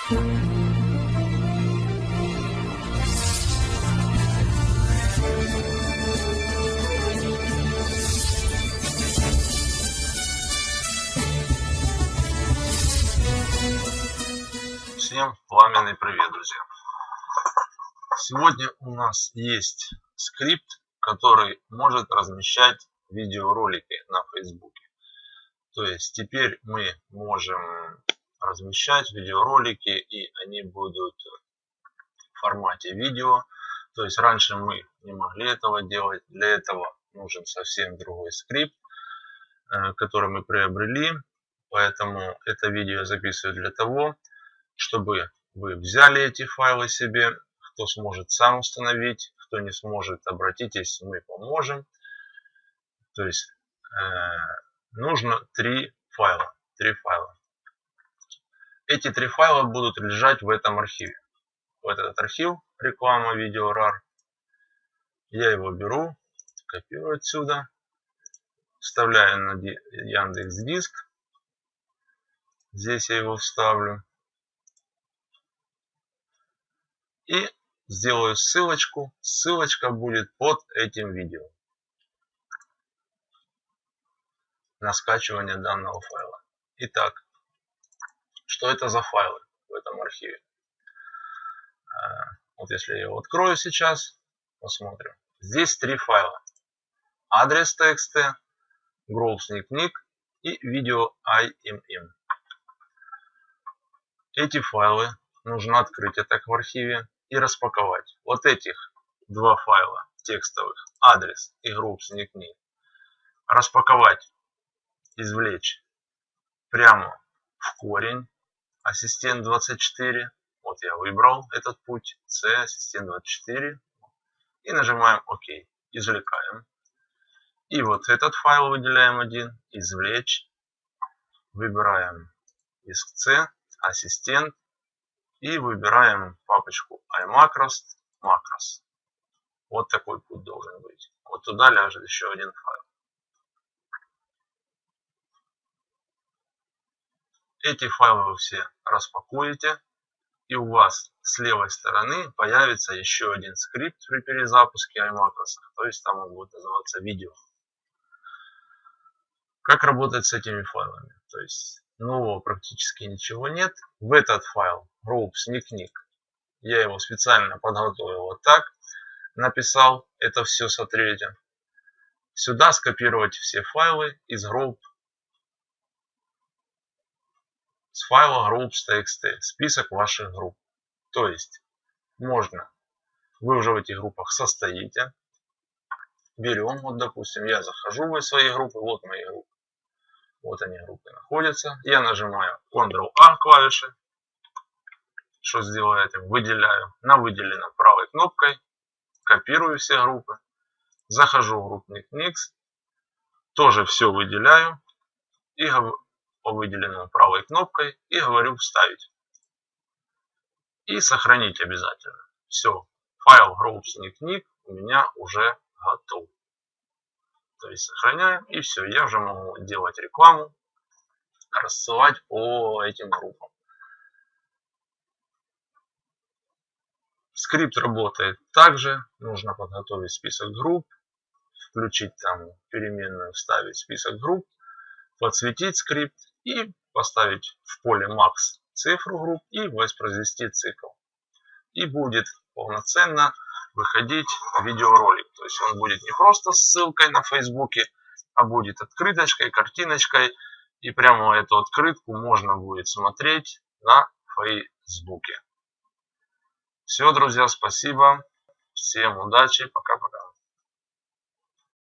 Всем пламенный привет, друзья! Сегодня у нас есть скрипт, который может размещать видеоролики на Фейсбуке. То есть теперь мы можем размещать видеоролики, и они будут в формате видео. То есть раньше мы не могли этого делать. Для этого нужен совсем другой скрипт, который мы приобрели. Поэтому это видео я записываю для того, чтобы вы взяли эти файлы себе. Кто сможет, сам установить, кто не сможет, обратитесь, мы поможем. То есть нужно три файла. Эти три файла будут лежать в этом архиве. В этот архив реклама видео RAR. Я его беру, копирую отсюда, вставляю на Яндекс.Диск. Здесь я его вставлю. И сделаю ссылочку. Ссылочка будет под этим видео на скачивание данного файла. Итак, что это за файлы в этом архиве? Вот если я его открою сейчас, посмотрим. Здесь три файла. Адрес TXT, Group.Sneak и видео IMM. Эти файлы нужно открыть в архиве и распаковать. Вот этих два файла текстовых, адрес и Group.Sneak, распаковать, извлечь прямо в корень ассистент 24. Вот я выбрал этот путь, C, ассистент 24. И нажимаем ОК. Извлекаем. И вот этот файл выделяем один, извлечь. Выбираем диск C, ассистент. И выбираем папочку iMacros, Macros. Вот такой путь должен быть. Вот туда ляжет еще один файл. Эти файлы вы все распакуете. И у вас с левой стороны появится еще один скрипт при перезапуске iMacros. То есть там он будет называться видео. Как работать с этими файлами? То есть нового практически ничего нет. В этот файл Group.Sneak я его специально подготовил вот так. Написал это все, смотрите. Сюда скопировать все файлы из Group. С файла Groups.txt. Список ваших групп. То есть можно. Вы уже в этих группах состоите. Берем, вот допустим, я захожу в свои группы. Вот мои группы. Вот они, группы находятся. Я нажимаю Ctrl-A клавиши. Что сделаю этим? Выделяю. На выделенном правой кнопкой. Копирую все группы. Захожу в группу Mix. Тоже все выделяю. И по выделенному правой кнопкой. И говорю вставить. И сохранить обязательно. Все. Файл Group.Sneak у меня уже готов. То есть сохраняем. И все. Я уже могу делать рекламу. Рассылать по этим группам. Скрипт работает также. Нужно подготовить список групп. Включить там переменную. Вставить список групп. Подсветить скрипт. И поставить в поле Max цифру групп. И воспроизвести цикл. И будет полноценно выходить видеоролик. То есть он будет не просто ссылкой на Фейсбуке, а будет открыточкой, картиночкой. И прямо эту открытку можно будет смотреть на Фейсбуке. Все, друзья, спасибо. Всем удачи. Пока-пока.